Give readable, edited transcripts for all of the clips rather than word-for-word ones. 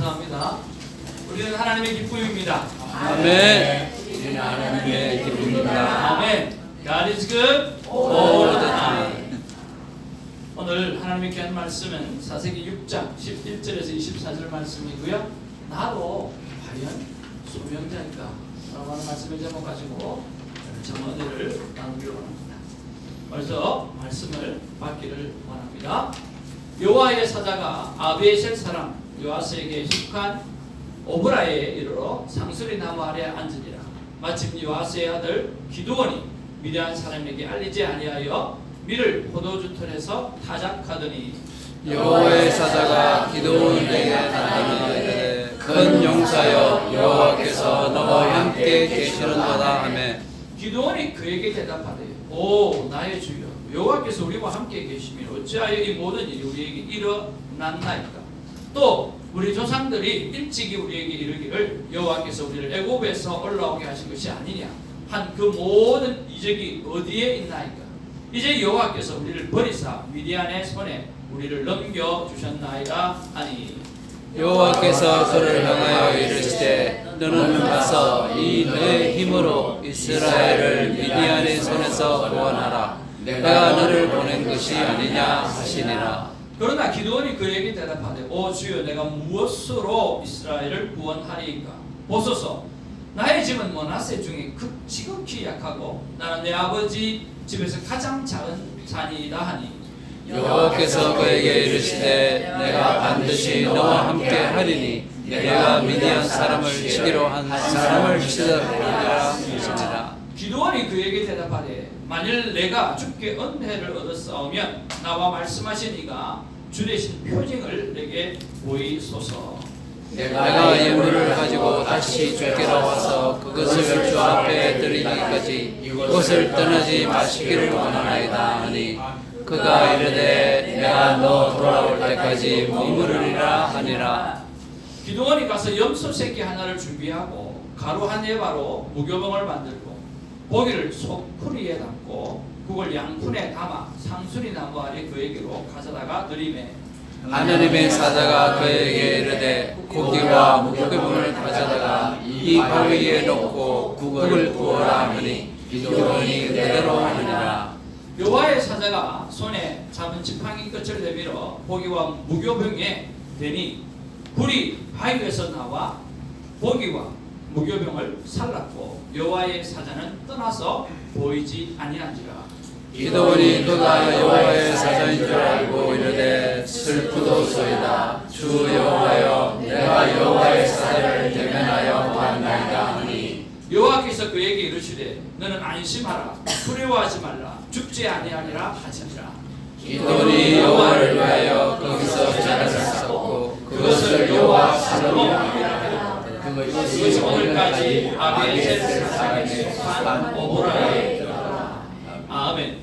감사합니다. 우리는 하나님의 기쁨입니다. 아멘. 우리는 하나님의 기쁨입니다. 아멘. God is good all the time. 오늘 하나님의 귀한 말씀은 사세기 6장 11절에서 24절 말씀이고요. 나도 과연 소명자일까? 라고 하는 말씀의 제목 가지고 정언을 나누기로 합니다. 먼저 말씀을 받기를 원합니다. 여호와의 사자가 아비에셀 사람 요아스에게 속한 오브라에 이르러 상수리 나무 아래 앉으니라. 마침 요아스의 아들 기드온이 미디안 사람에게 알리지 아니하여 밀을 포도주 틀에서 타작하더니 여호와의 사자가 기드온에게 나타나 이르되 큰 용사여 여호와께서 너와 함께 계시는도다 하매 기드온이 그에게 대답하되 오 나의 주여 여호와께서 우리와 함께 계시면 어찌하여 이 모든 일이 우리에게 일어났나이까. 또 우리 조상들이 일찍이 우리에게 이르기를 여호와께서 우리를 애굽에서 올라오게 하신 것이 아니냐 한 그 모든 이적이 어디에 있나이까. 이제 여호와께서 우리를 버리사 미디안의 손에 우리를 넘겨주셨나이다 하니 여호와께서 그를 향하여 이르시되 너는 가서 이 너의 힘으로 이스라엘을 미디안의 손에서 구원하라. 내가 너를 보낸 것이 아니냐 하시니라. 그러나 기드온이 그에게 대답하되 오 주여 내가 무엇으로 이스라엘을 구원하리이까. 보소서 나의 집은 므낫세 중에 지극히 약하고 나는 내 아버지 집에서 가장 작은 자니이다 하니 여호와께서 그에게 이르시되 내가 반드시 너와 함께 하리니 내가 미디안 사람을 치기로 한 사람을 치더라 하시니라. 기드온이 그에게 대답하되 만일 내가 주께 은혜를 얻었사오면 나와 말씀하신 이가 주 대신 표징을 내게 보이소서. 내가 예물을 가지고 다시 주께로 와서 그것을 주 앞에 드리기까지 이곳을 떠나지 마시기를 원하나이다 하니 그가 이르되 내가 너 돌아올 때까지 머무르리라 하니라. 기드온이 가서 염소 새끼 하나를 준비하고 가루 한 에바로 무교병을 만들고 고기를 소쿠리에 담고 그걸 양푼에 담아 상수리 나무 아래 그에게로 가져다가 드리매 하나님의 사자가 그에게 이르되 고기와 무교병을 가져다가 이 바위에 놓고 국을 구워라 하니 기드온이 그대로 하니라. 여호와의 사자가 손에 잡은 지팡이 끝을 내밀어 고기와 무교병에 대니 불이 바위에서 나와 고기와 무교병을 살랐고 여호와의 사자는 떠나서 보이지 아니한지라. 기드온이 그가 여호와의 사자인 줄 알고 이르되 슬프도소이다. 주 여호와여 내가 여호와의 사자를 대면하여 왔나이다 하니 여호와께서 그에게 이르시되 너는 안심하라 두려워하지 말라 죽지 아니하리라 하시니라. 기드온이 여호와를 위하여 거기서 잔을 쌓고 그것을 여호와 산으로 이르니라. 그것이 오늘까지 아비에셀 사람에 속한 오보라에 들어가라. 아멘.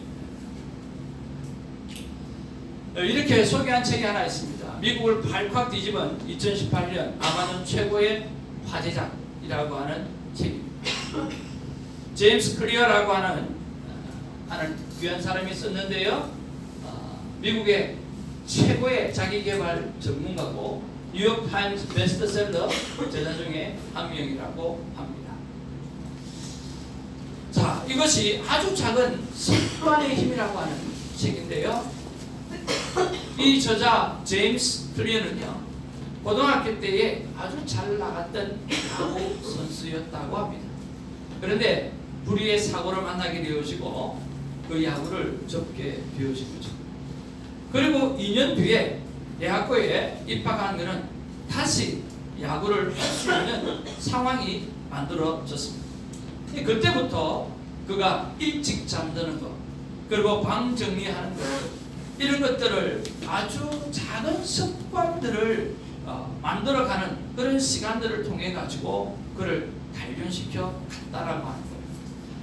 이렇게 소개한 책이 하나 있습니다. 미국을 발칵 뒤집은 2018년 아마존 최고의 화제작이라고 하는 책입니다. 제임스 클리어라고 하는 귀한 사람이 썼는데요. 미국의 최고의 자기개발 전문가고 뉴욕타임스 베스트셀러 저자 중에 한 명이라고 합니다. 자, 이것이 아주 작은 습관의 힘이라고 하는 책인데요. 이 저자 제임스 클리어는요 고등학교 때에 아주 잘 나갔던 야구 선수였다고 합니다. 그런데 불의의 사고를 만나게 되어지고 그 야구를 접게 되어진 거죠. 그리고 2년 뒤에 대학교에 입학한 그는 다시 야구를 할 수 있는 상황이 만들어졌습니다. 그때부터 그가 일찍 잠드는 것, 그리고 방 정리하는 것, 이런 것들을 아주 작은 습관들을 만들어가는 그런 시간들을 통해 가지고 그를 단련시켜 갔다라고 하는 거예요.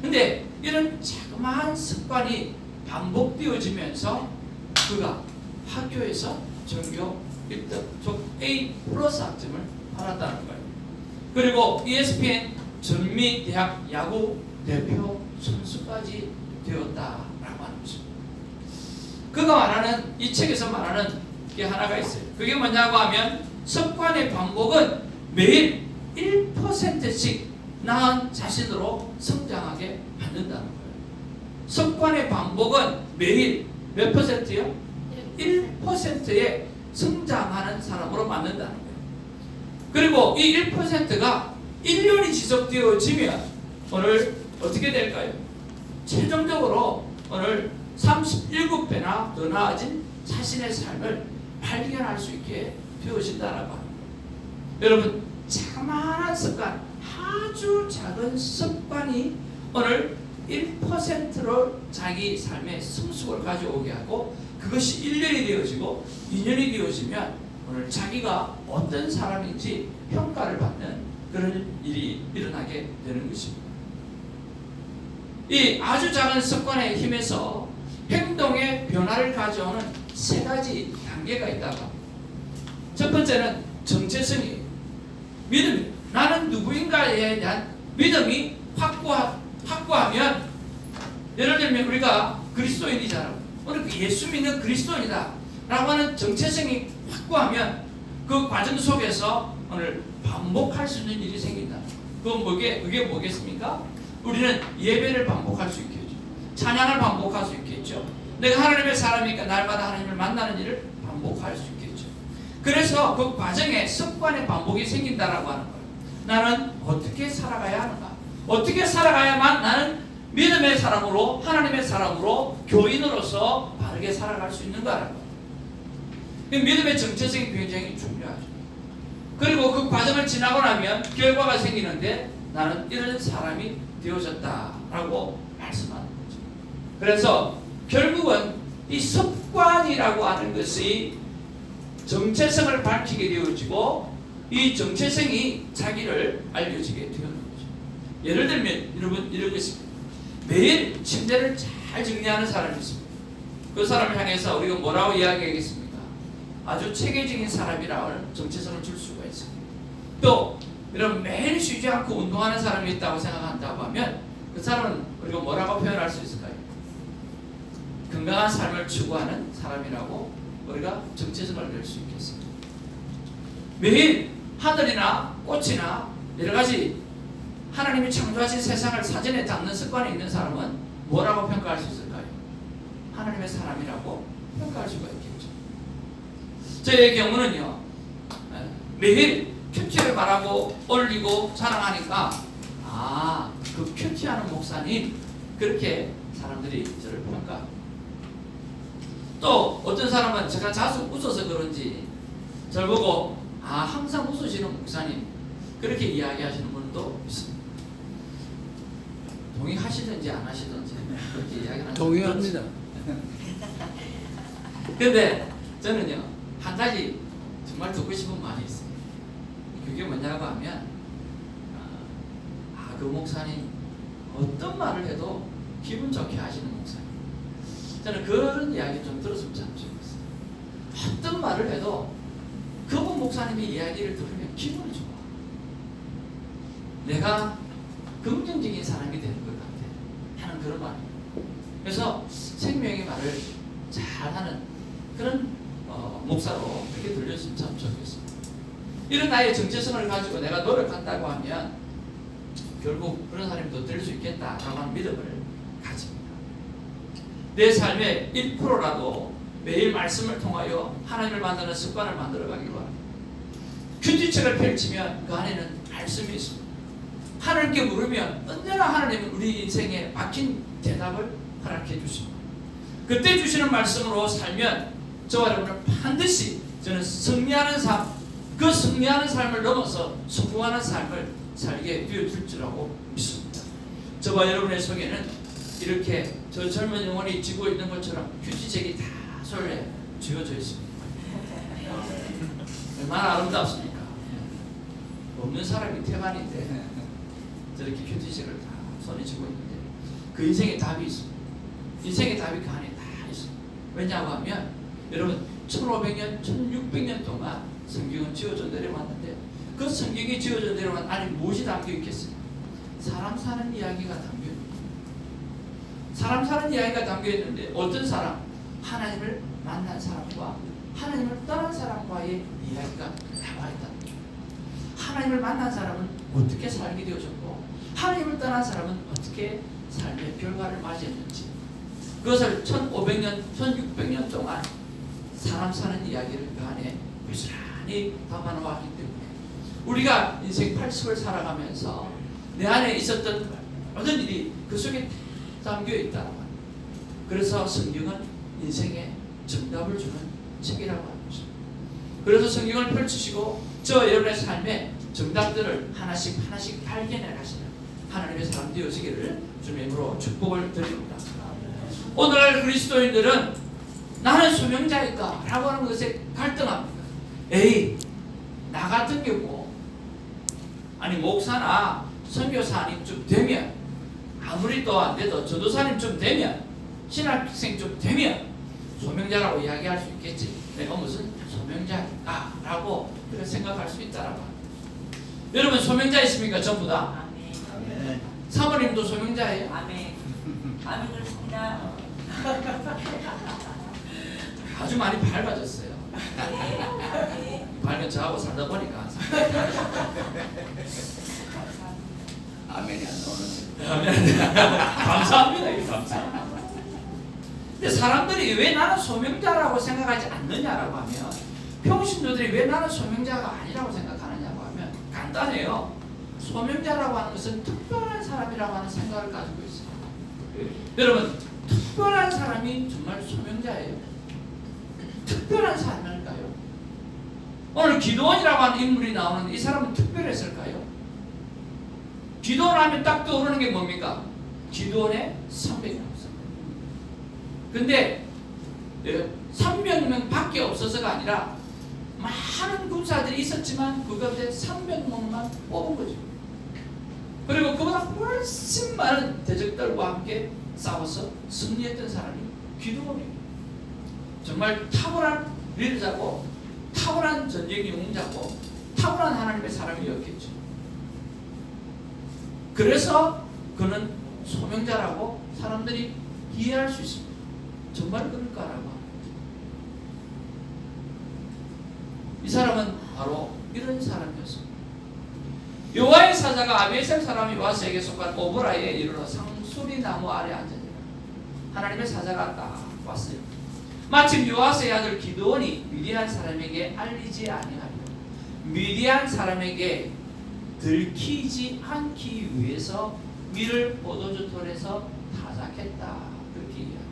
근데 이런 자그마한 습관이 반복되어지면서 그가 학교에서 전교 1등, 즉 A+ 학점을 받았다는 거예요. 그리고 ESPN 전미 대학 야구 대표 선수까지 되었다라고 하는 것입니다. 그가 말하는 이 책에서 말하는 게 하나가 있어요. 그게 뭐냐고 하면 습관의 반복은 매일 1%씩 나은 자신으로 성장하게 만든다는 거예요. 습관의 반복은 매일 몇 퍼센트요? 1%의 성장하는 사람으로 만든다는 거예요. 그리고 이 1%가 1년이 지속되어지면 오늘 어떻게 될까요? 최종적으로 오늘 37배나 더 나아진 자신의 삶을 발견할 수 있게 되어진다라고 합니다. 여러분, 자그마한 습관, 아주 작은 습관이 오늘 1%로 자기 삶의 성숙을 가져오게 하고 그것이 1년이 되어지고 2년이 되어지면 오늘 자기가 어떤 사람인지 평가를 받는 그런 일이 일어나게 되는 것입니다. 이 아주 작은 습관의 힘에서 행동의 변화를 가져오는 세 가지 단계가 있다고 합니다. 첫 번째는 정체성이에요. 믿음이에요. 나는 누구인가에 대한 믿음이 확고하면, 예를 들면 우리가 그리스도인이잖아요. 오늘 예수 믿는 그리스도인이다 라고 하는 정체성이 확고하면 그 과정 속에서 오늘 반복할 수 있는 일이 생긴다. 그게 뭐겠습니까? 우리는 예배를 반복할 수 있겠죠. 찬양을 반복할 수 있겠죠. 내가 하나님의 사람이니까 날마다 하나님을 만나는 일을 반복할 수 있겠죠. 그래서 그 과정에 습관의 반복이 생긴다라고 하는 거예요. 나는 어떻게 살아가야 하는가? 어떻게 살아가야만 나는 믿음의 사람으로, 하나님의 사람으로, 교인으로서 바르게 살아갈 수 있는가라는 거예요. 믿음의 정체성이 굉장히 중요하죠. 그리고 그 과정을 지나고 나면 결과가 생기는데 나는 이런 사람이 되어졌다라고 말씀하는 거죠. 그래서 결국은 이 습관이라고 하는 것이 정체성을 밝히게 되어지고 이 정체성이 자기를 알려지게 되는 거죠. 예를 들면 여러분 이런 것입니다. 매일 침대를 잘 정리하는 사람이 있습니다. 그 사람을 향해서 우리가 뭐라고 이야기하겠습니까? 아주 체계적인 사람이라는 정체성을 줄 수가 있습니다. 또 이런 매일 쉬지 않고 운동하는 사람이 있다고 생각한다고 하면 그 사람은 우리가 뭐라고 표현할 수 있을까요? 건강한 삶을 추구하는 사람이라고 우리가 정체성을 낼 수 있겠습니다. 매일 하늘이나 꽃이나 여러 가지 하나님이 창조하신 세상을 사진에 담는 습관이 있는 사람은 뭐라고 평가할 수 있을까요? 하나님의 사람이라고 평가할 수가 있겠죠. 저의 경우는요, 매일 큐티를 말하고 올리고 자랑하니까 그 큐티하는 목사님, 그렇게 사람들이 저를 평가합니다. 또 어떤 사람은 제가 자주 웃어서 그런지 저를 보고 항상 웃으시는 목사님, 그렇게 이야기하시는 분도 있습니다. 동의하시든지 안 하시든지 그렇게 이야기하는 동의합니다. 근데 저는요, 한 가지 정말 듣고 싶은 말이 있어요. 그게 뭐냐고 하면 그 목사님 어떤 말을 해도 기분 좋게 하시는 목사님. 저는 그런 이야기 좀 들었으면 참 좋겠어요. 어떤 말을 해도 그분 목사님의 이야기를 들으면 기분이 좋아. 내가 긍정적인 사람이 되는 것 같아 하는 그런 말이에요. 그래서 생명의 말을 잘하는 그런 목사로 그렇게 들렸으면 참 좋겠습니다. 이런 나의 정체성을 가지고 내가 노력한다고 하면 결국 그런 사람도 될 수 있겠다라고 하는 믿음을 가집니다. 내 삶의 1%라도 매일 말씀을 통하여 하나님을 만드는 습관을 만들어가기 바랍니다. 큐티책을 펼치면 그 안에는 말씀이 있습니다. 하나님께 물으면 언제나 하나님은 우리 인생에 막힌 대답을 허락해 주십니다. 그때 주시는 말씀으로 살면 저와 여러분은 반드시 저는 승리하는 삶, 그 승리하는 삶을 넘어서 성공하는 삶을 살게 되어줄 줄라고 믿습니다. 저와 여러분의 속에는 이렇게 저 젊은 영혼이 쥐고 있는 것처럼 큐티책이 다 솔레 쥐어져 있습니다. 얼마나 아름답습니까? 없는 사람이 태반인데 저렇게 큐티책을 다 손에 쥐고 있는데 그 인생의 답이 있습니다. 인생의 답이 그 안에 다 있습니다. 왜냐고 하면 여러분 1500년, 1600년 동안 성경은 지어져 내려왔는데 그 성경이 지어져 내려온 안에 무엇이 담겨 있겠습니까? 사람 사는 이야기가 담겨 있습니다. 사람 사는 이야기가 담겨 있는데 어떤 사람? 하나님을 만난 사람과 하나님을 떠난 사람과의 이야기가 나와 있다. 하나님을 만난 사람은 어떻게 살게 되어졌고 하나님을 떠난 사람은 어떻게 삶의 결과를 맞이했는지 그것을 1500년, 1600년 동안 사람 사는 이야기를 그 안에 고스란히 담아놓았기 때문에 우리가 인생 80을 살아가면서 내 안에 있었던 모든 일이 그 속에 담겨 있다는 것. 그래서 성경은 인생에 정답을 주는 책이라고 하는 것입니다. 그래서 성경을 펼치시고 저 여러분의 삶에 정답들을 하나씩 하나씩 발견해 가시는 하나님의 사람 되어지기를 주님의 이름으로 축복을 드립니다. 오늘날 그리스도인들은 나는 소명자일까? 라고 하는 것에 갈등합니다. 에이, 나 같은 경우 아니 목사나 선교사님 좀 되면 아무리 또 안 돼도 전도사님 좀 되면 신학생 좀 되면 소명자라고 이야기할 수 있겠지. 내가 무슨 소명자일까? 라고 그렇게 생각할 수 있다라고 합니다. 여러분 소명자 있습니까? 전부 다? 아멘. 사모님도 소명자예요? 아멘. 아멘 그렇습니다. 아주 많이 밝아졌어요. 네. 밝은 저하고 살다 보니까 아멘이 안 나오는데. 감사합니다. 이게 감사합니다. 근데 사람들이 왜 나는 소명자라고 생각하지 않느냐라고 하면 평신도들이 왜 나는 소명자가 아니라고 생각하느냐고 하면 간단해요. 소명자라고 하는 것은 특별한 사람이라고 하는 생각을 가지고 있어요. 여러분 특별한 사람이 정말 소명자예요? 특별한 사람일까요? 오늘 기도원이라고 하는 인물이 나오는데 이 사람은 특별했을까요? 기도원 하면 딱 떠오르는 게 뭡니까? 기도원의 300명. 근데 300명 밖에 없어서가 아니라 많은 군사들이 있었지만 그 가운데 300명만 뽑은 거죠. 그리고 그보다 훨씬 많은 대적들과 함께 싸워서 승리했던 사람이 기도원이에요. 정말 탁월한 리더자고 탁월한 전쟁 영웅자고 탁월한 하나님의 사람이었겠죠. 그래서 그는 소명자라고 사람들이 이해할 수 있습니다. 정말 그럴까라고 합니다. 이 사람은 바로 이런 사람이었습니다. 여호와의 사자가 아비에셀 사람이 와서에게 속한 오보라에 이르러 상수리 나무 아래 앉으니라. 하나님의 사자가 딱 왔어요. 마침 요아스의 아들 기드온이 미디안 사람에게 알리지 아니하리라. 미디안 사람에게 들키지 않기 위해서 밀을 포도주털에서 타작했다. 그렇게 이야기해요.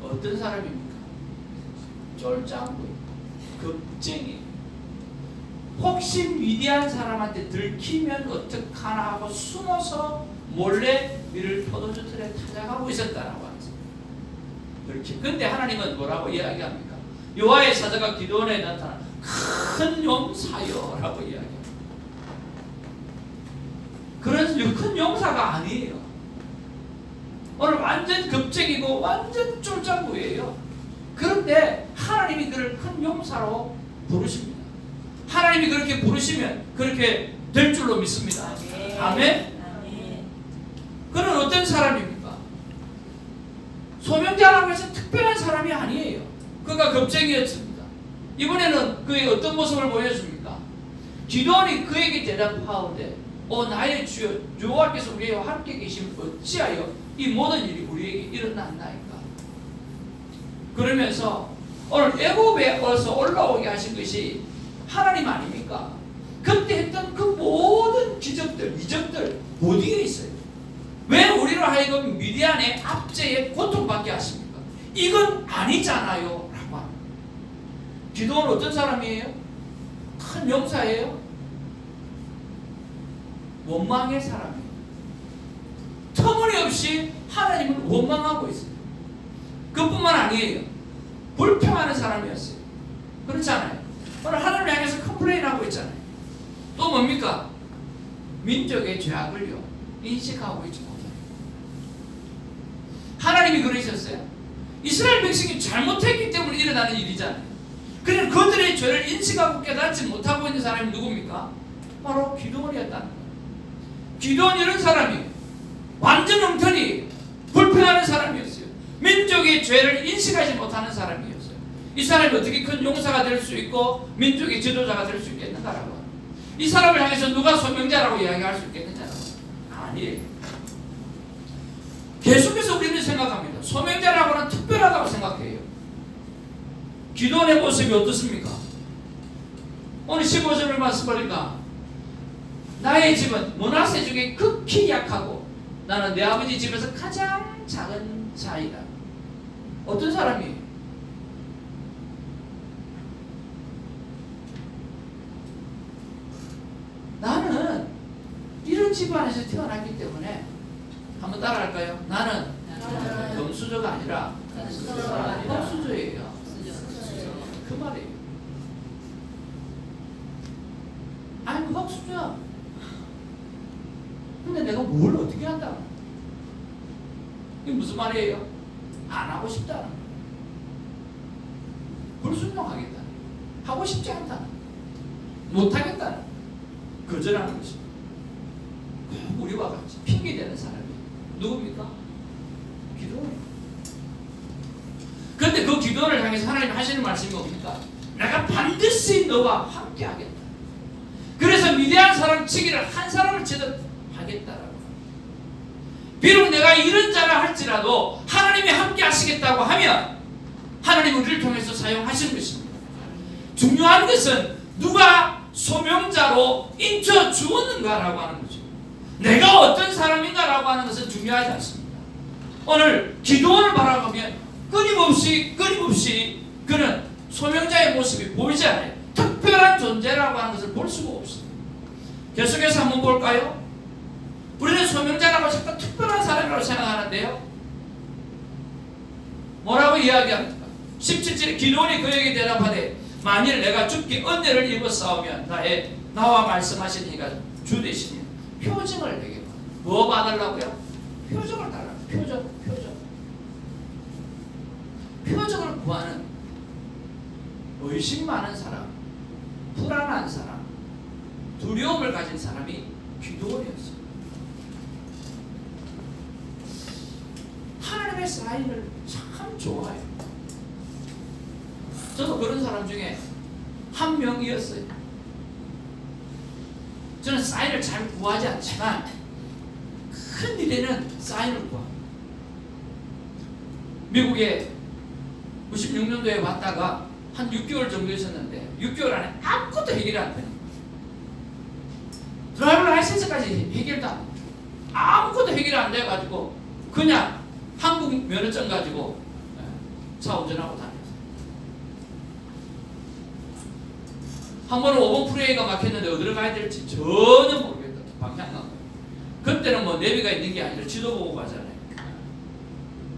어떤 사람입니까? 쫄짱구, 겁쟁이. 혹시 미디안 사람한테 들키면 어떡하나 하고 숨어서 몰래 밀을 포도주털에 타작하고 있었다라고 하는 거예요. 그렇게. 근데 하나님은 뭐라고 이야기합니까? 여호와의 사자가 기드온에 나타나 큰 용사여라고 이야기합니다. 그런 큰 용사가 아니에요. 오늘 완전 겁쟁이고 완전 쫄짱구예요. 그런데 하나님이 그를 큰 용사로 부르십니다. 하나님이 그렇게 부르시면 그렇게 될 줄로 믿습니다. 아멘. 그는 어떤 사람입니까? 소명자라고 해서 특별한 사람이 아니에요. 그가 겁쟁이였습니다. 이번에는 그의 어떤 모습을 보여줍니까? 기도원이 그에게 대답하오되 나의 주여 여호와께서 우리와 함께 계시면 어찌하여 이 모든 일이 우리에게 일어났나이까? 그러면서 오늘 애굽에 와서 올라오게 하신 것이 하나님 아닙니까? 그때 했던 그 모든 기적들, 이적들 어디에 있어요? 왜 우리로 하여금 미디안의 압제에 고통받게 하십니까? 이건 아니잖아요 라고 합니다. 기도는 어떤 사람이에요? 큰 용사예요? 원망의 사람이에요. 터무니없이 하나님을 원망하고 있어요. 그뿐만 아니에요. 불평하는 사람이었어요. 그렇잖아요. 오늘 하나님을 향해서 컴플레인하고 있잖아요. 또 뭡니까? 민족의 죄악을요 인식하고 있지 못해요. 하나님이 그러셨어요. 이스라엘 백성이 잘못했기 때문에 일어나는 일이잖아요. 그냥 그들의 죄를 인식하고 깨닫지 못하고 있는 사람이 누굽니까? 바로 기드온이었다는 거예요. 기드온 이런 사람이 완전 엉터리 불평하는 사람이었어요. 민족의 죄를 인식하지 못하는 사람이었어요. 이 사람이 어떻게 큰 용사가 될 수 있고 민족의 지도자가 될 수 있겠는가라고. 이 사람을 향해서 누가 소명자라고 이야기할 수 있겠느냐라고. 아니에요. 계속해서 우리는 생각합니다. 소명자라고는 특별하다고 생각해요. 기도원의 모습이 어떻습니까? 오늘 15절을 말씀드리니까 나의 집은 므낫세 중에 극히 약하고 나는 내 아버지 집에서 가장 작은 자이다. 어떤 사람이에요? 나는 이런 집안에서 태어났기 때문에 한번 따라할까요? 나는 금수저가 아니라 흙수저예요. 그 말이에요. 아니 흙수저. 근데 내가 뭘 어떻게 한다? 이게 무슨 말이에요? 안 하고 싶다는 거예요. 불순종하겠다. 하고 싶지 않다. 못하겠다. 거절하는 것입니다. 우리와 같이 핑계대는 사람이 누굽니까? 기도원이에요. 그런데 그 기도원을 향해서 하나님 하시는 말씀이 뭡니까? 내가 반드시 너와 함께 하겠다. 그래서 위대한 사람 치기를 한 사람을 치듯 하겠다라고. 비록 내가 이런 자라 할지라도 하나님이 함께 하시겠다고 하면 하나님 우리를 통해서 사용하시는 것입니다. 중요한 것은 누가 소명자로 인쳐 주었는가라고 하는 거죠. 내가 어떤 사람인가라고 하는 것은 중요하지 않습니다. 오늘 기도원을 바라보면 끊임없이 그는 소명자의 모습이 보이지 않아요. 특별한 존재라고 하는 것을 볼 수가 없습니다. 계속해서 한번 볼까요? 우리는 소명자라고 자꾸 특별한 사람이라고 생각하는데요. 뭐라고 이야기합니까? 17절에 기도원이 그에게 대답하되 만일 내가 죽게 은혜를 입어 싸우면 나와 말씀하신 이가 주 되시니 표징을 내게 받아. 뭐 받으려고요? 표적을 달라고. 표적을 구하는 의심 많은 사람, 불안한 사람, 두려움을 가진 사람이 기도원이었어요. 하나님의 사인을 참 좋아해요. 저도 그런 사람 중에 한 명이었어요. 저는 사인을 잘 구하지 않지만 큰 일에는 사인을 구합니다. 미국에 96년도에 왔다가 한 6개월 정도 있었는데 6개월 안에 아무것도 해결이 안 돼요. 드라이버 라이센스까지 해결도 안 돼요. 아무것도 해결이 안 돼가지고 그냥 한국 면허증 가지고 차 운전하고 다녔어요. 한 번은 5번 프레이가 막혔는데 어디로 가야 될지 전혀 모르겠다. 방향감. 그때는 뭐 내비가 있는 게 아니라 지도 보고 가잖아요.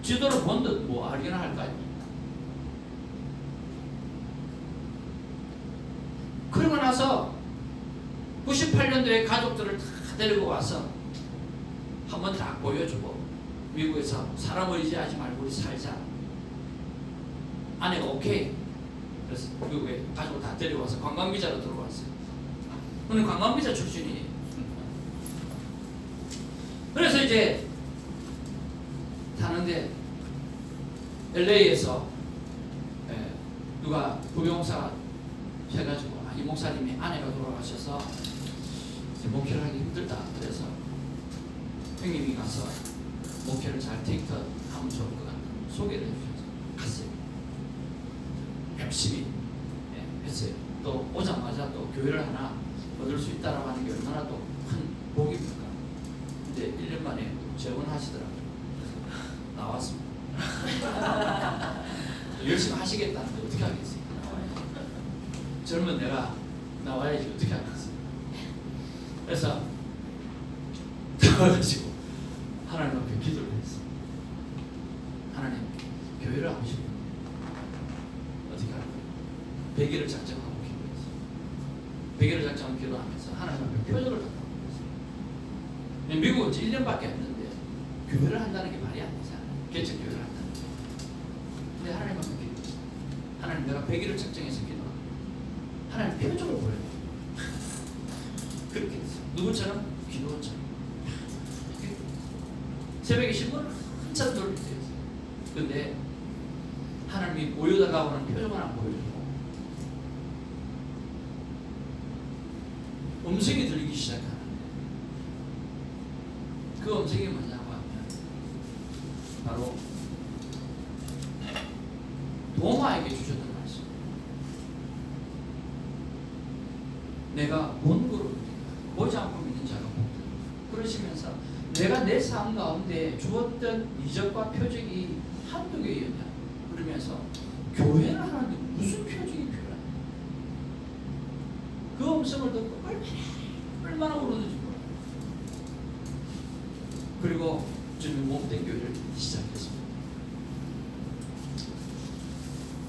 지도를 본 듯 뭐 알기나 할까요? 그러고 나서 98년도에 가족들을 다 데리고 와서 한번 다 보여주고 미국에서 사람 의지하지 말고 우리 살자. 아내가 오케이. 그래서 미국에 가족을 다 데려와서 관광비자로 들어왔어요. 오늘 관광비자 출신이에요. 그래서 이제 타는데 LA에서 누가 부병사 해가지고 이 목사님이 아내가 돌아가셔서 목회를 하기 힘들다. 그래서 형님이 가서 목회를 잘 테이크하면 좋을 것 같다. 소개를 해주셔서 갔어요. 열심히 했어요. 또 오자마자 또 교회를 하나 얻을 수 있다라고 하는 게 얼마나 또 큰 복입니까? 근데 1년 만에 재혼하시더라고요. 나왔습니다. 열심히 하시겠다는데 어떻게 하겠어요? 젊은 내가 나와야지 어떻게 하겠어요? 그래서 가지고 하나님 앞에 기도를 했어요. 하나님, 교회를 하고 싶어요. 어떻게 할까요? 100일을 작정하고 기도했어요. 100일을 작정하고 기도하면서 하나님 앞에 표적을 달라고 했어요. 미국은 1년밖에 안 했는데 교회를 한다는 게 말이 안 되잖아요. 개척 교회를 한다는 게. 근데 하나님 앞에 기도했어요. 하나님, 내가 100일을 작정해서 기도하고 하나님 표적을 보여요. 그렇게 했어요. 누구처럼? 기도처럼. 새벽에 신문을 한참 돌릴 때였어요. 근데 하나님 하나님이 보여달라고 하는 표정을 안 보여주고 음성이 들리기 시작하는데 그 음성이 뭐냐고 하면 바로 도마에게 주셨던 말씀. 내가 본 거로 보지 않고 믿는 자가 복되다. 그러시면서 내가 내 삶 가운데 주었던 이적과 표적이 한두 개였냐 그러면서 교회를 하는데 무슨 표적이 필요하냐 그 음성을 듣고 얼마나 울었는지 몰라요. 그리고 주님 몸된 교회를 시작했습니다.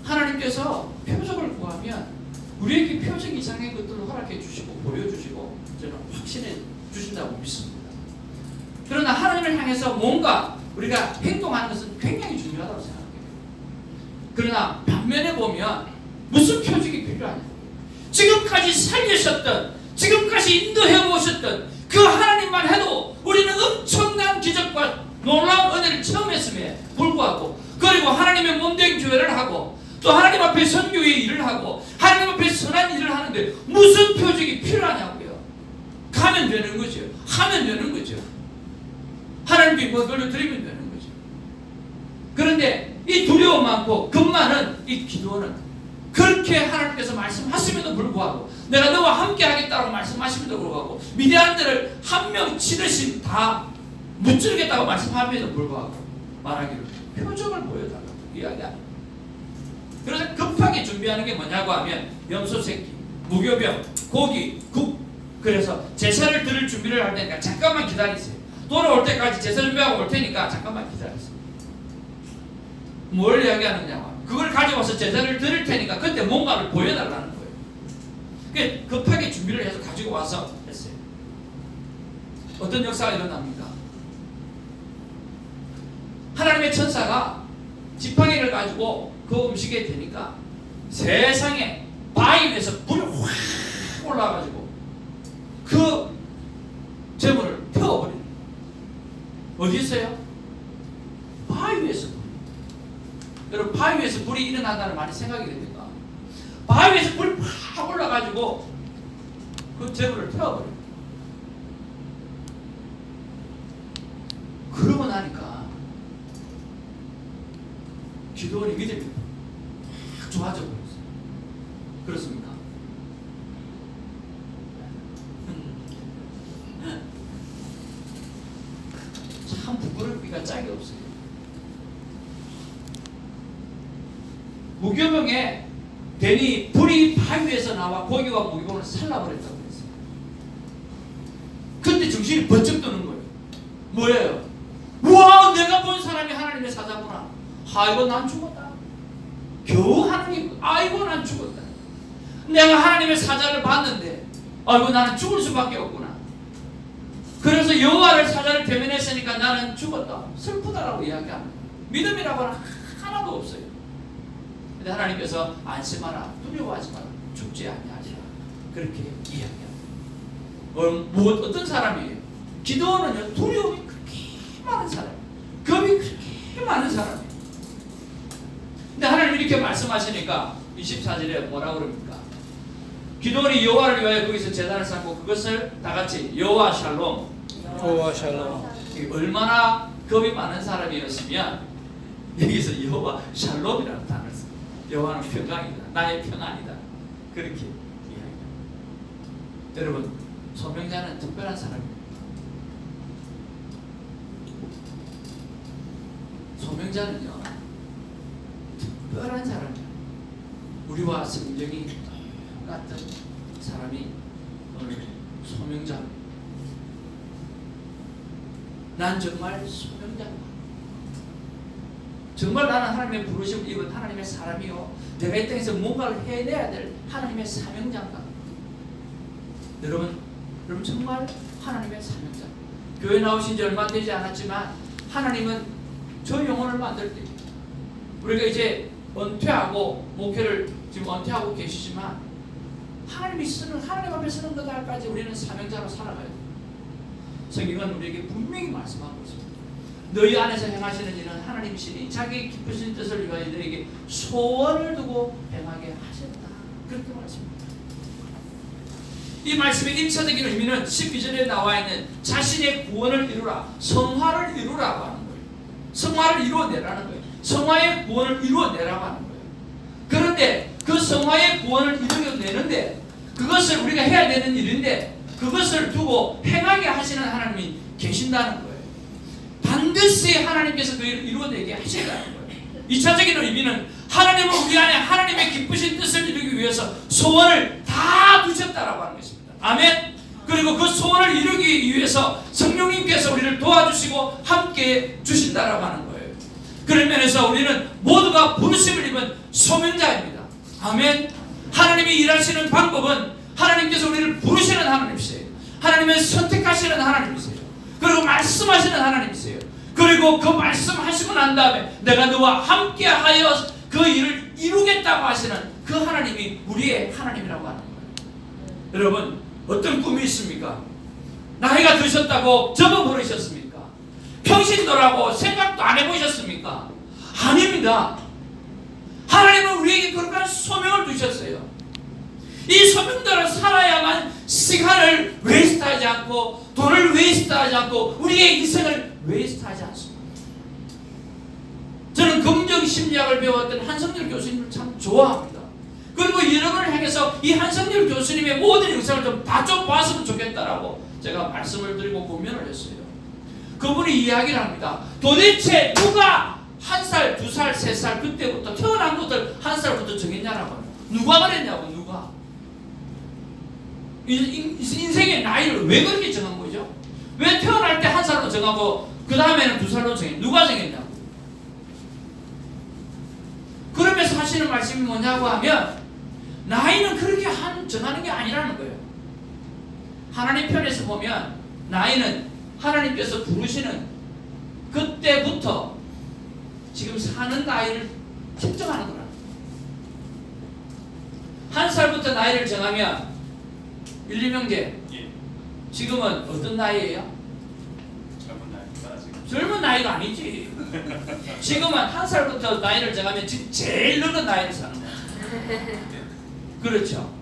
하나님께서 표적을 구하면 우리에게 표적 이상의 것들을 허락해 주시고 보여주시고 저는 확신해 주신다고 믿습니다. 그러나 하나님을 향해서 뭔가 우리가 행동하는 것은 굉장히 중요하다고 생각해요. 그러나 반면에 보면 무슨 표적이 필요하냐? 지금까지 살리셨던, 지금까지 인도해 오셨던 그 하나님만 해도 우리는 엄청난 기적과 놀라운 은혜를 체험했음에 불구하고, 그리고 하나님의 몸된 교회를 하고 또 하나님 앞에 선교의 일을 하고 하나님 앞에 선한 일을 하는데 무슨 표적이 필요하냐고요. 가면 되는 거죠. 하면 되는 거죠. 하나님께 뭐 돌려드리면 되는 거죠. 그런데 이 두려움 많고 겁 많은 이 기도는 그렇게 하나님께서 말씀하심에도 불구하고, 내가 너와 함께 하겠다고 말씀하심에도 불구하고, 미디안들을 한 명 치듯이 다 무찌르겠다고 말씀함에도 불구하고 말하기를 표적을 보여달라고 이야기합니다. 그래서 급하게 준비하는 게 뭐냐고 하면 염소 새끼, 무교병, 고기, 국. 그래서 제사를 드릴 준비를 할 테니까 잠깐만 기다리세요. 돌아올 때까지 제사 준비하고 올 테니까 잠깐만 기다리세요. 뭘 이야기하느냐고, 그걸 가져와서 제사를 드릴 테니까 그때 뭔가를 보여달라는 거예요. 그러니까 급하게 준비를 해서 가지고 와서 했어요. 어떤 역사가 일어납니까? 하나님의 천사가 지팡이를 가지고 그 음식에 대니까 세상에 바위 위에서 불이 확 올라가지고 그 재물을 태워버리는 거예요. 어디 있어요? 바위 위에서. 여러분, 바위 위에서 불이 일어난다는 말이 생각이 됩니까? 바위 위에서 불이 확 올라가지고 그 재물을 태워버려요. 그러고 나니까 기도원이 믿음이 확 좋아져 버렸어요. 그렇습니까? 참 부끄럽기가 짝이 없어요. 무교병에 괜히 불이 바위 위에서 나와 고기와 무교병을 살라버렸다고 그랬어요. 그때 정신이 번쩍 드는 거예요. 뭐예요? 우와, 내가 본 사람이 하나님의 사자구나. 아이고, 난 죽었다. 겨우 하나님, 아이고, 난 죽었다. 내가 하나님의 사자를 봤는데 아이고, 나는 죽을 수밖에 없구나. 그래서 여호와를 사자를 대면했으니까 나는 죽었다. 슬프다라고 이야기합니다. 믿음이라고는 하나도 없어요. 근데 하나님께서 안심하라, 두려워하지 마라, 죽지 아니하리라, 그렇게 이야기합니다. 어떤 사람이에요? 기도원은요, 두려움이 그렇게 많은 사람, 겁이 그렇게 많은 사람이에요. 근데 하나님 이렇게 말씀하시니까 24절에 뭐라 그럽니까? 기도원이 여호와를 위하여 거기서 제단을 쌓고 그것을 다 같이 여호와 샬롬, 여호와 샬롬. 얼마나 겁이 많은 사람이었으면 여기서 여호와 샬롬이라는 단어를 써요. 여호와는 평강이다, 나의 평안이다, 그렇게 이야기합니다. 여러분, 소명자는 특별한 사람입니다. 소명자는요, 특별한 사람이에요. 우리와 성정이 똑같은 사람이 오늘 소명자입니다. 난 정말 소명자다. 정말 나는 하나님의 부르심을 입은 하나님의 사람이요, 내가 이 땅에서 뭔가를 해내야 될 하나님의 사명자인가. 여러분 정말 하나님의 사명자. 교회 나오신 지 얼마 되지 않았지만 하나님은 저 영혼을 만들 때, 우리가 이제 은퇴하고 목회를 지금 은퇴하고 계시지만 하나님이 쓰는, 하나님 앞에 쓰는 것까지 우리는 사명자로 살아가야 돼요. 성경은 우리에게 분명히 말씀하고 있습니다. 너희 안에서 행하시는 일은 하나님이시니 자기 기쁘신 뜻을 위하여 너에게 소원을 두고 행하게 하셨다. 그렇게 말씀합니다. 이 말씀의 1차적인 의미는 12절에 나와 있는 자신의 구원을 이루라, 성화를 이루라고 하는 거예요. 성화를 이루어내라는 거예요. 성화의 구원을 이루어내라고 하는 거예요. 그런데 그 성화의 구원을 이루어내는데 그것을 우리가 해야 되는 일인데 그것을 두고 행하게 하시는 하나님이 계신다는 거예요. 반드시 하나님께서 그 일을 이루어내게 하신다는 거예요. 2차적인 의미는 하나님은 우리 안에 하나님의 기쁘신 뜻을 이루기 위해서 소원을 다 두셨다라고 하는 것입니다. 아멘. 그리고 그 소원을 이루기 위해서 성령님께서 우리를 도와주시고 함께 주신다라고 하는 거예요. 그런 면에서 우리는 모두가 부르심을 입은 소명자입니다. 아멘. 하나님이 일하시는 방법은 하나님께서 우리를 부르시는 하나님이세요. 하나님은 선택하시는 하나님이세요. 그리고 말씀하시는 하나님이세요. 그리고 그 말씀하시고 난 다음에 내가 너와 함께하여 그 일을 이루겠다고 하시는 그 하나님이 우리의 하나님이라고 하는 거예요. 여러분, 어떤 꿈이 있습니까? 나이가 드셨다고 접어버리셨습니까? 평신도라고 생각도 안 해보셨습니까? 아닙니다. 하나님은 우리에게 그런 소명을 두셨어요. 이 소명대로 살아야만 시간을 웨이스트하지 않고 돈을 웨이스트하지 않고 우리의 인생을 웨이스트하지 않습니다. 저는 긍정심리학을 배웠던 한성열 교수님을 참 좋아합니다. 그리고 여러분을 향해서 이 한성열 교수님의 모든 영상을 좀 다 좀 봤으면 좋겠다라고 제가 말씀을 드리고 고민을 했어요. 그분이 이야기를 합니다. 도대체 누가 1살, 2살, 3살 그때부터 태어난 것들 1살부터 정했냐라고. 누가 그랬냐고. 누가. 인생의 나이를 왜 그렇게 정한 거죠? 왜 태어날 때 1살로 정하고 그 다음에는 2살로 정했냐? 누가 정했냐고. 그러면서 하시는 말씀이 뭐냐고 하면 나이는 그렇게 정하는 게 아니라는 거예요. 하나님 편에서 보면 나이는 하나님께서 부르시는 그때부터 지금 사는 나이를 측정하는 거라. 1살부터 나이를 정하면 1, 2명제 지금은 어떤 나이예요? 젊은 나이가 아니지. 지금은 1살부터 나이를 정하면 지금 제일 늙은 나이를 사는 거야. 그렇죠.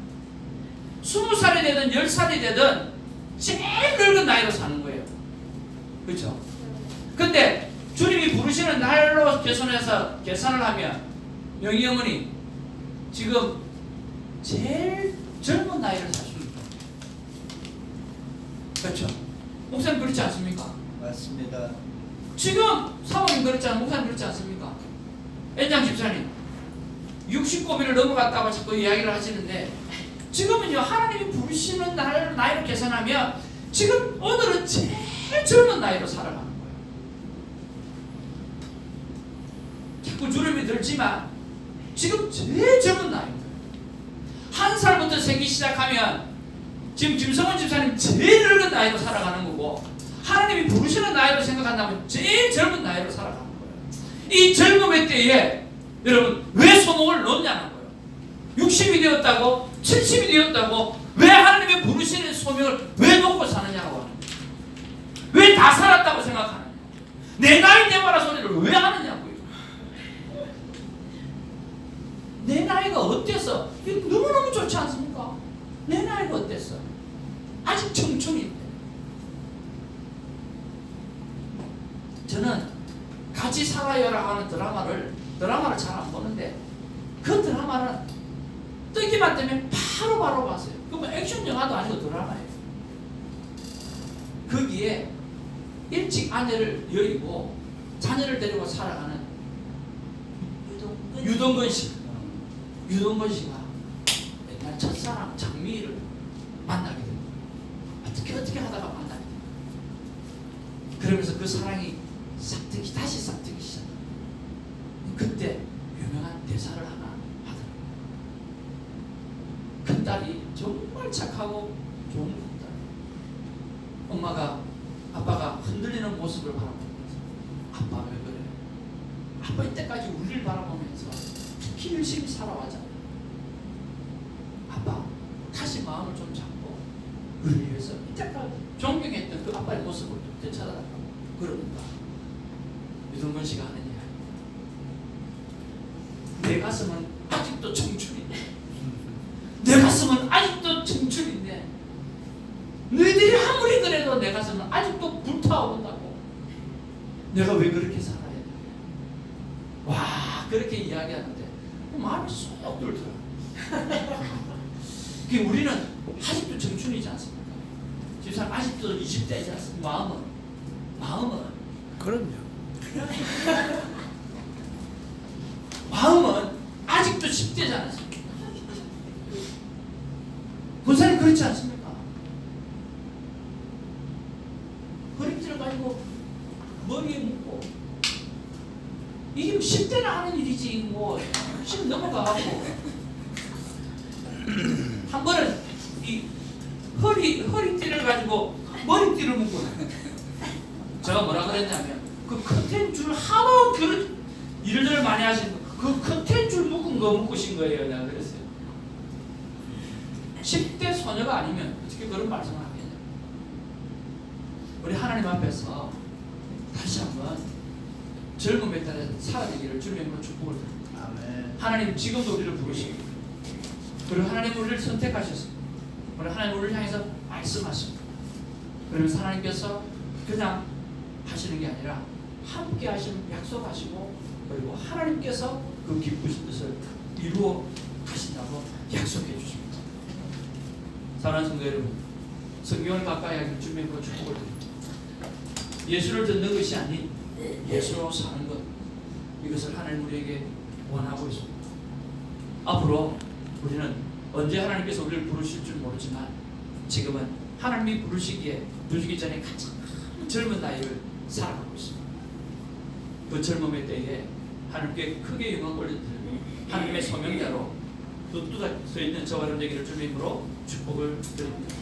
20살이 되든 10살이 되든 제일 늙은 나이로 사는 거예요. 그렇죠. 근데 주님이 부르시는 날로 계산해서 계산을 하면 영희 어머니 지금 제일 젊은 나이를 사십니다. 그렇죠. 목사님 그렇지 않습니까? 맞습니다. 지금 사모님 그렇지 않습니까? 목사님 그렇지 않습니까? 엔장 집사님 60고비를 넘어갔다고 자꾸 이야기를 하시는데 지금은요 하나님이 부르시는 나이로 계산하면 지금 오늘은 제일 젊은 나이로 살아가는 거예요. 자꾸 주름이 들지만 지금 제일 젊은 나이입니다. 1살부터 세기 시작하면 지금 김성원 집사님 제일 늙은 나이로 살아가는 거고 하나님이 부르시는 나이로 생각한다면 제일 젊은 나이로 살아가는 거예요. 이 젊음의 때에 여러분 왜 소목을 넣냐는 거예요. 60이 되었다고 70이 되었다고 왜 하나님의 부르시는 소명을 왜 놓고 사느냐고 하는 거예요. 왜 다 살았다고 생각하느냐. 내 나이 때마다 소리를 왜 하느냐고요. 내 나이가 어때서 너무너무 좋지 않습니까? 내 나이가 어땠어? 아직 청춘인데. 저는 같이 살아요라고 하는 드라마를 잘 안 보는데 그 드라마는 뜨기만 되면 바로 봤어요. 그 뭐 액션 영화도 아니고 드라마예요. 거기에 일찍 아내를 여의고 자녀를 데리고 살아가는 유동건 씨가 옛날 첫사랑 장미를 만나게 됩니다. 어떻게 하다가 만나게 됩니다. 그러면서 그 사랑이 다시 싹트기 시작합니다. 그때 유명한 대사를 하나 하더라고요. 큰 딸이 정말 착하고 좋은 딸. 엄마가 아빠가 흔들리는 모습을 바라보면서 아빠 왜 그래? 아빠 이때까지 우리를 바라보면서 그렇게 열심히 살아왔잖아. 아빠 다시 마음을 좀 잡고 우리를 위해서 이때까지 존경했던 그 아빠의 모습을 되찾아달라고 그러는가. 유동근 씨가 하는 이야기. 내 가슴은 아직도 청춘이네. 내 가슴은 아직도 청춘인데 너희들이 아무리 그래도 내 가슴은 아직도 불타오른다고. 내가 왜 그렇게 살아야 돼? 와, 그렇게 이야기하는데 마음이 쏙 들더라. 우리는 아직도 청춘이지 않습니까? 집사람 아직도 20대이지 않습니까? 마음은 그럼요. 마음은 아직도 10대지 않습니까? 본사님 그렇지 않습니까? 허리띠를 가지고 머리에 묶고 이게 10대나 하는 일이지 뭐 10 넘어가고 한 번은 이 허리띠를 가지고 머리띠를 묶고 제가 뭐라 그랬냐면 그 컨텐츠를 하도 그런 일들을 많이 하시는 그 컨텐츠를 묶은 거 묶으신 거예요. 내가 그랬어요. 10대 소녀가 아니면 어떻게 그런 말씀을 하겠냐. 우리 하나님 앞에서 다시 한번 젊음에 따라 살아내기를 주님의 이름으로 축복을 드립니다. 아멘. 하나님 지금도 우리를 부르시고 그리고 하나님 우리를 선택하셨습니다. 그리고 하나님 우리를 향해서 말씀하십니다. 그러면서 하나님께서 그냥 하시는 게 아니라 함께 하시는 약속하시고 그리고 하나님께서 그 기쁘신 뜻을 이루어 가신다고 약속해 주십니다. 사랑하는 성도 여러분, 성경을 가까이 하기를 주님의 이름으로 축복을 드립니다. 예수를 듣는 것이 아닌 예수로 사는 것, 이것을 하나님 우리에게 원하고 있습니다. 앞으로 우리는 언제 하나님께서 우리를 부르실 줄 모르지만 지금은 하나님이 부르시기 전에 가장 젊은 나이를 살아가고 있습니다. 그 젊음의 때에 하나님께 크게 영광 올려드리고 하나님의 소명자로 뚜뚜가 서 있는 저와 여러분 되기를 주님의 이름으로 축복을 드립니다.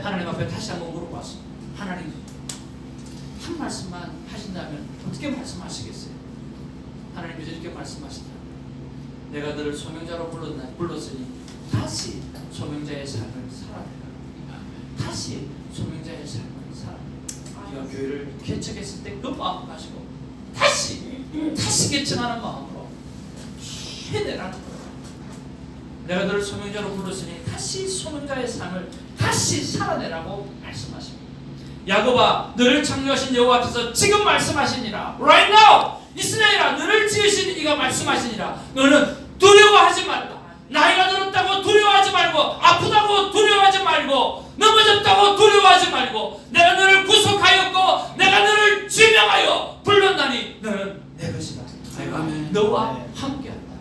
하나님 앞에 다시 한번 물어봤습니다. 하나님 한 말씀만 하신다면 어떻게 말씀하시겠어요? 하나님께서 이렇게 말씀하시더라. 내가 너를 소명자로 불렀으니 다시 소명자의 삶을 살아내라. 다시 소명자의 삶을 살아내라. 네가 교회를 개척했을 때 그 마음 가지고 다시 개척하는 마음으로 해내라는 거야. 내가 너를 소명자로 불렀으니 다시 소명자의 삶을 다시 살아내라고 말씀하십니다. 야곱아, 너를 창조하신 여호와 앞에서 지금 말씀하시니라. Right now, 이스라엘아, 너를 지으신 이가 말씀하시니라. 너는 두려워하지 말라. 나이가 들었다고 두려워하지 말고, 아프다고 두려워하지 말고, 넘어졌다고 두려워하지 말고, 내가 너를 구속하였고 내가 너를 지명하여 불렀나니 너는 내 것이다. 내가 너와 함께한다.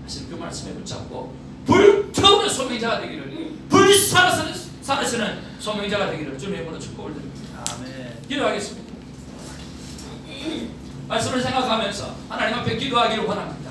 사실 그 말씀에 붙잡고 불타오르는 소명자가 되기를, 불사르시는 소명자가 되기를 주님의 이름으로 축복을 드립니다. 아멘. 기도하겠습니다. 말씀을 생각하면서 하나님 앞에 기도하기를 원합니다.